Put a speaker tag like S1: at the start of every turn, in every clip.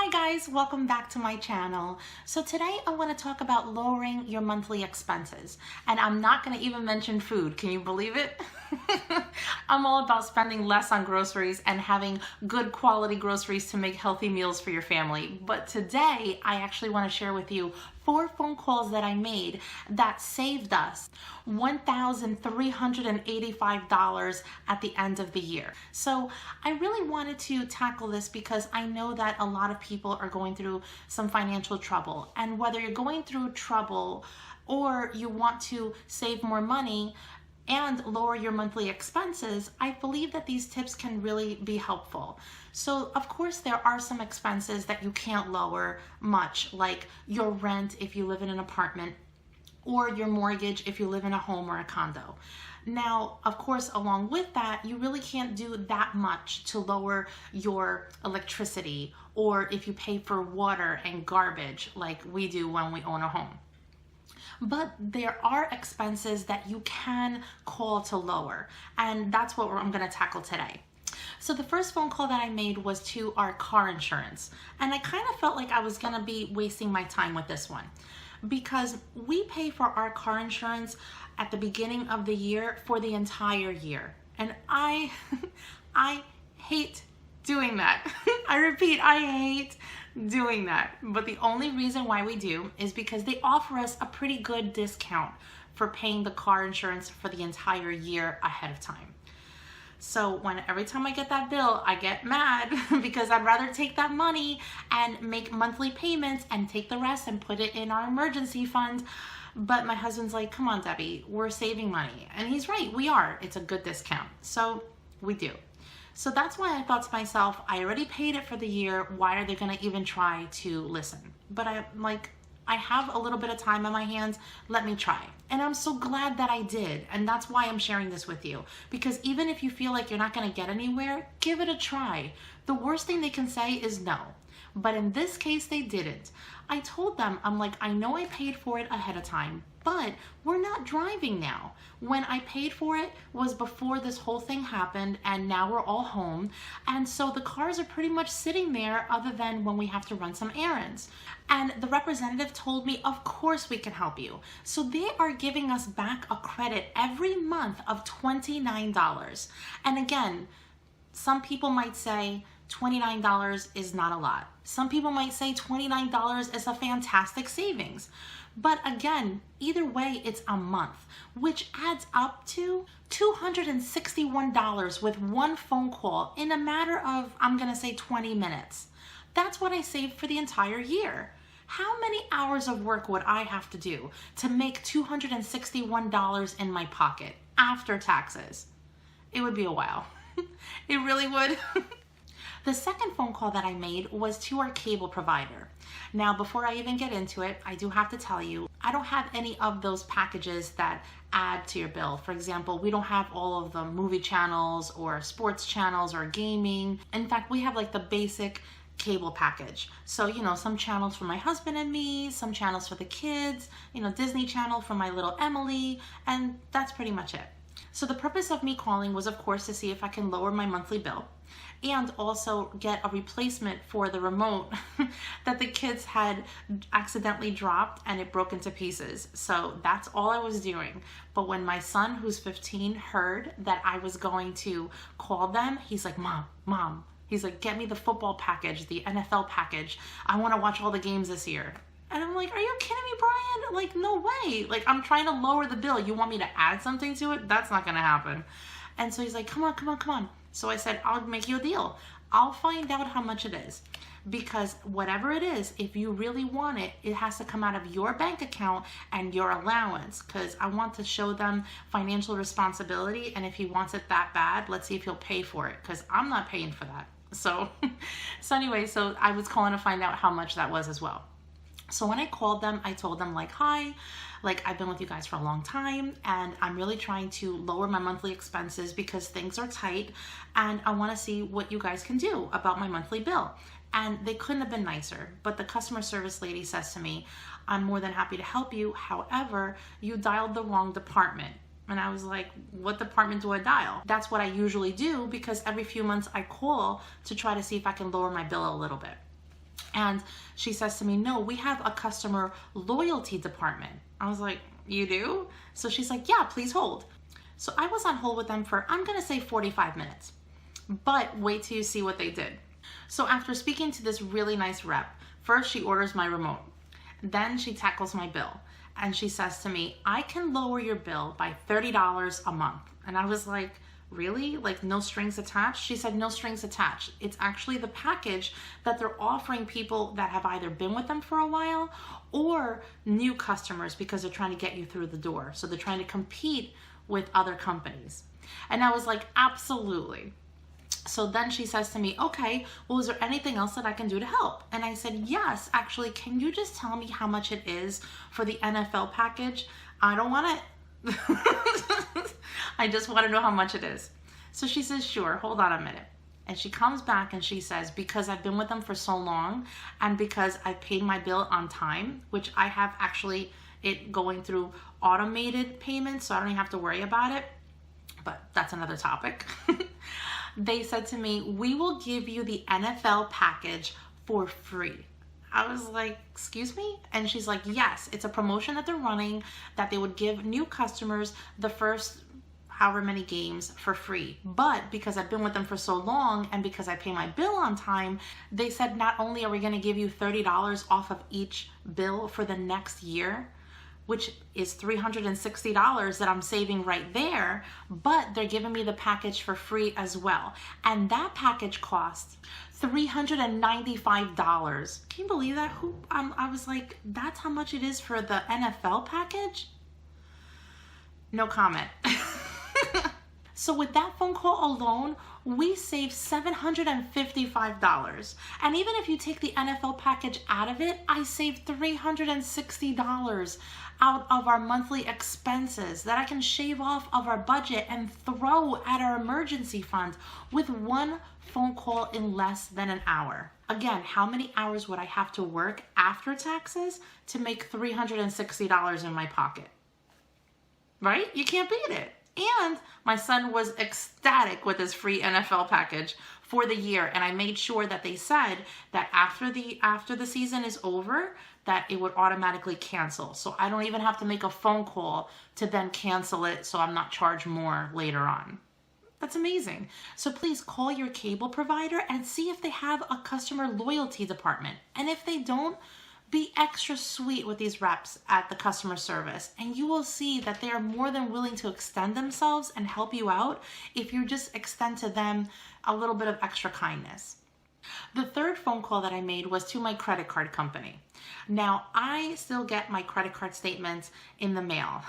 S1: Hi guys, welcome back to my channel. So today I want to talk about lowering your monthly expenses. And I'm not going to even mention food. Can you believe it? I'm all about spending less on groceries and having good quality groceries to make healthy meals for your family. But today I actually want to share with you 4 phone calls that I made that saved us $1,385 at the end of the year. So I really wanted to tackle this because I know that a lot of people are going through some financial trouble. And whether you're going through trouble or you want to save more money and lower your monthly expenses, I believe that these tips can really be helpful. So of course there are some expenses that you can't lower much, like your rent if you live in an apartment, or your mortgage if you live in a home or a condo. Now, of course, along with that, you really can't do that much to lower your electricity, or if you pay for water and garbage like we do when we own a home. But there are expenses that you can call to lower, and that's what I'm going to tackle today. So the first phone call that I made was to our car insurance, and I kind of felt like I was going to be wasting my time with this one because we pay for our car insurance at the beginning of the year for the entire year, and I hate doing that. I repeat, I hate doing that. But the only reason why we do is because they offer us a pretty good discount for paying the car insurance for the entire year ahead of time. So every time I get that bill, I get mad because I'd rather take that money and make monthly payments and take the rest and put it in our emergency fund. But my husband's like, come on, Debbie, we're saving money. And he's right, we are. It's a good discount. So we do. So that's why I thought to myself, I already paid it for the year. Why are they going to even try to listen? But I have a little bit of time on my hands. Let me try. And I'm so glad that I did. And that's why I'm sharing this with you. Because even if you feel like you're not going to get anywhere, give it a try. The worst thing they can say is no. But in this case, they didn't. I told them, I'm like, I know I paid for it ahead of time, but we're not driving now. When I paid for it was before this whole thing happened, and now we're all home. And so the cars are pretty much sitting there other than when we have to run some errands. And the representative told me, of course we can help you. So they are giving us back a credit every month of $29. And again, some people might say, $29 is not a lot. Some people might say $29 is a fantastic savings. But again, either way, it's a month, which adds up to $261 with one phone call in a matter of, I'm gonna say 20 minutes. That's what I saved for the entire year. How many hours of work would I have to do to make $261 in my pocket after taxes? It would be a while. It really would. The second phone call that I made was to our cable provider. Now, before I even get into it, I do have to tell you, I don't have any of those packages that add to your bill. For example, we don't have all of the movie channels or sports channels or gaming. In fact, we have like the basic cable package. So, some channels for my husband and me, some channels for the kids, Disney Channel for my little Emily, and that's pretty much it. So the purpose of me calling was, of course, to see if I can lower my monthly bill and also get a replacement for the remote that the kids had accidentally dropped and it broke into pieces. So that's all I was doing. But when my son, who's 15, heard that I was going to call them, he's like, Mom, he's like, get me the football package, the NFL package. I want to watch all the games this year. And I'm like, are you kidding me, Brian? Like, no way. Like, I'm trying to lower the bill. You want me to add something to it? That's not going to happen. And so he's like, come on. So I said, I'll make you a deal. I'll find out how much it is. Because whatever it is, if you really want it, it has to come out of your bank account and your allowance. Because I want to show them financial responsibility. And if he wants it that bad, let's see if he'll pay for it. Because I'm not paying for that. So anyway, so I was calling to find out how much that was as well. So when I called them, I told them like, hi, like I've been with you guys for a long time and I'm really trying to lower my monthly expenses because things are tight and I want to see what you guys can do about my monthly bill. And they couldn't have been nicer, but the customer service lady says to me, I'm more than happy to help you. However, you dialed the wrong department. And I was like, what department do I dial? That's what I usually do because every few months I call to try to see if I can lower my bill a little bit. And she says to me, no, we have a customer loyalty department. I was like, you do? So she's like, yeah, please hold. So I was on hold with them for, I'm gonna say 45 minutes, but wait till you see what they did. So after speaking to this really nice rep, first she orders my remote, then she tackles my bill, and she says to me, I can lower your bill by $30 a month. And I was like, really? Like no strings attached? She said, no strings attached. It's actually the package that they're offering people that have either been with them for a while or new customers, because they're trying to get you through the door. So they're trying to compete with other companies. And I was like, absolutely. So then she says to me, okay, well, is there anything else that I can do to help? And I said, yes, actually, can you just tell me how much it is for the NFL package? I don't want it. I just want to know how much it is. So she says, sure, hold on a minute. And she comes back and she says, because I've been with them for so long and because I paid my bill on time, which I have actually it going through automated payments, so I don't even have to worry about it. But that's another topic. They said to me, we will give you the NFL package for free. I was like, excuse me? And she's like, yes, it's a promotion that they're running that they would give new customers the first however many games for free. But because I've been with them for so long and because I pay my bill on time, they said not only are we going to give you $30 off of each bill for the next year, which is $360 that I'm saving right there, but they're giving me the package for free as well. And that package costs $395. Can you believe that? I was like, that's how much it is for the NFL package? No comment. So with that phone call alone, we saved $755. And even if you take the NFL package out of it, I saved $360 out of our monthly expenses that I can shave off of our budget and throw at our emergency fund with one phone call in less than an hour. Again, how many hours would I have to work after taxes to make $360 in my pocket? Right? You can't beat it. And my son was ecstatic with his free NFL package for the year. And I made sure that they said that after the season is over, that it would automatically cancel. So I don't even have to make a phone call to then cancel it so I'm not charged more later on. That's amazing. So please call your cable provider and see if they have a customer loyalty department. And if they don't, be extra sweet with these reps at the customer service, and you will see that they are more than willing to extend themselves and help you out if you just extend to them a little bit of extra kindness. The third phone call that I made was to my credit card company. Now, I still get my credit card statements in the mail,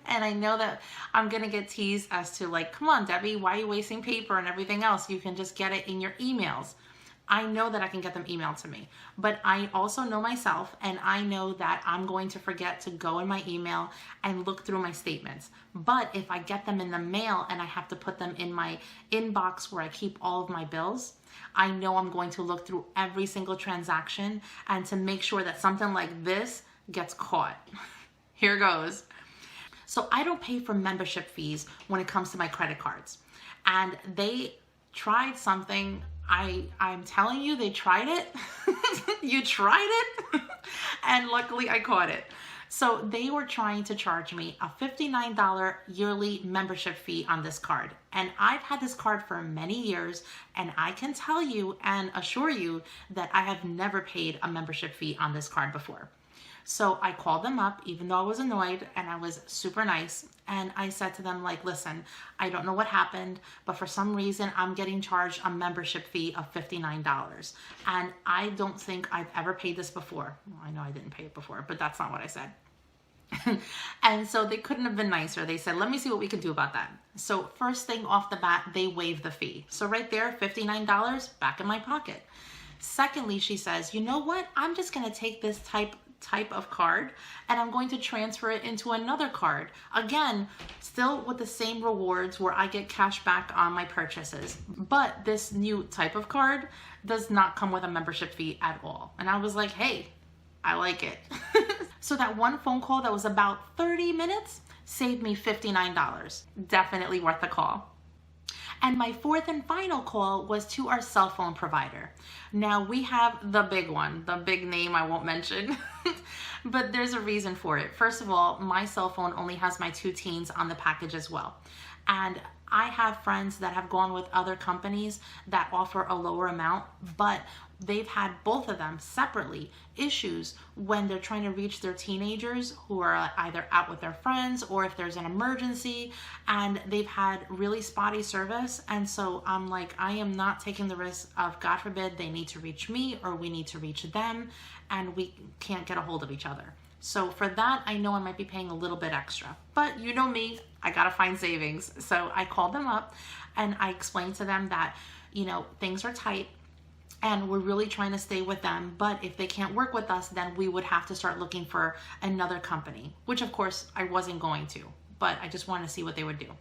S1: and I know that I'm gonna get teased as to like, come on, Debbie, why are you wasting paper and everything else? You can just get it in your emails. I know that I can get them emailed to me, but I also know myself, and I know that I'm going to forget to go in my email and look through my statements. But if I get them in the mail and I have to put them in my inbox where I keep all of my bills, I know I'm going to look through every single transaction and to make sure that something like this gets caught. Here goes. So I don't pay for membership fees when it comes to my credit cards. And they tried something. I'm telling you, they tried it. You tried it. And luckily I caught it. So they were trying to charge me a $59 yearly membership fee on this card. And I've had this card for many years, and I can tell you and assure you that I have never paid a membership fee on this card before. So I called them up, even though I was annoyed, and I was super nice. And I said to them, like, listen, I don't know what happened, but for some reason, I'm getting charged a membership fee of $59. And I don't think I've ever paid this before. Well, I know I didn't pay it before, but that's not what I said. And so they couldn't have been nicer. They said, let me see what we can do about that. So first thing off the bat, they waived the fee. So right there, $59 back in my pocket. Secondly, she says, you know what? I'm just going to take this type of card and I'm going to transfer it into another card. Again, still with the same rewards where I get cash back on my purchases. But this new type of card does not come with a membership fee at all. And I was like, hey, I like it. So that one phone call that was about 30 minutes saved me $59. Definitely worth the call. And my fourth and final call was to our cell phone provider. Now we have the big one, the big name I won't mention, but there's a reason for it. First of all, my cell phone only has my 2 teens on the package as well. And I have friends that have gone with other companies that offer a lower amount, but they've had both of them separately issues when they're trying to reach their teenagers who are either out with their friends or if there's an emergency, and they've had really spotty service. And so I'm like, I am not taking the risk of, God forbid, they need to reach me or we need to reach them and we can't get a hold of each other. So for that, I know I might be paying a little bit extra, but you know me, I gotta find savings. So I called them up and I explained to them that, you know, things are tight and we're really trying to stay with them, but if they can't work with us, then we would have to start looking for another company, which of course I wasn't going to, but I just wanted to see what they would do.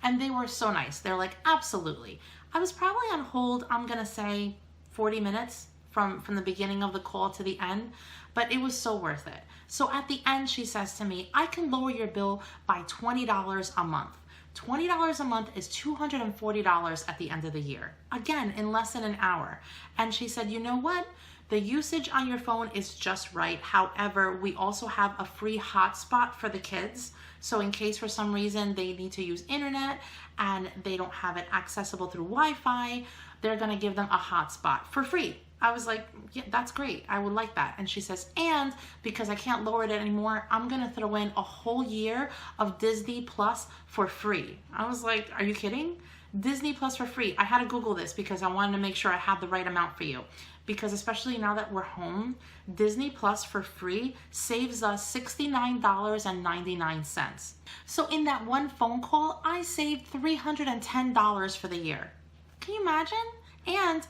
S1: And they were so nice. They're like, absolutely. I was probably on hold, I'm gonna say 40 minutes from the beginning of the call to the end, but it was so worth it. So at the end, she says to me, I can lower your bill by $20 a month. $20 a month is $240 at the end of the year. Again, in less than an hour. And she said, you know what? The usage on your phone is just right. However, we also have a free hotspot for the kids. So in case for some reason they need to use internet and they don't have it accessible through Wi-Fi, they're gonna give them a hotspot for free. I was like, yeah, that's great. I would like that. And she says, and because I can't lower it anymore, I'm going to throw in a whole year of Disney Plus for free. I was like, are you kidding? Disney Plus for free. I had to Google this because I wanted to make sure I had the right amount for you. Because especially now that we're home, Disney Plus for free saves us $69.99. So in that one phone call, I saved $310 for the year. Can you imagine? And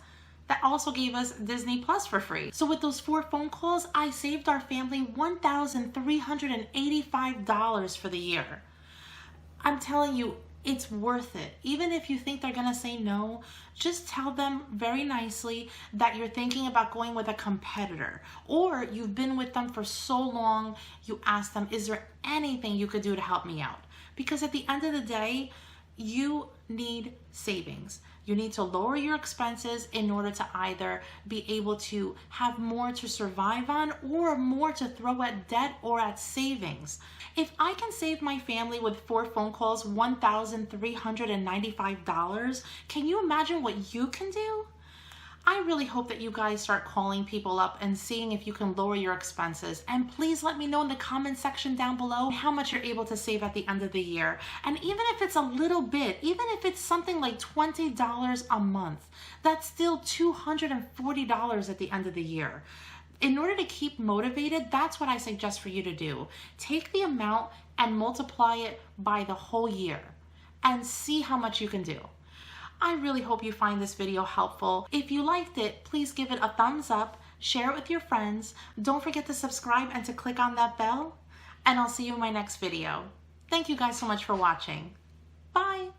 S1: that also gave us Disney Plus for free. So with those 4 phone calls, I saved our family $1,385 for the year. I'm telling you, it's worth it. Even if you think they're gonna say no, just tell them very nicely that you're thinking about going with a competitor, or you've been with them for so long, you ask them, is there anything you could do to help me out? Because at the end of the day, you need savings. You need to lower your expenses in order to either be able to have more to survive on or more to throw at debt or at savings. If I can save my family with 4 phone calls $1,395, can you imagine what you can do? I really hope that you guys start calling people up and seeing if you can lower your expenses. And please let me know in the comment section down below how much you're able to save at the end of the year. And even if it's a little bit, even if it's something like $20 a month, that's still $240 at the end of the year. In order to keep motivated, that's what I suggest for you to do. Take the amount and multiply it by the whole year and see how much you can do. I really hope you find this video helpful. If you liked it, please give it a thumbs up, share it with your friends. Don't forget to subscribe and to click on that bell, and I'll see you in my next video. Thank you guys so much for watching. Bye.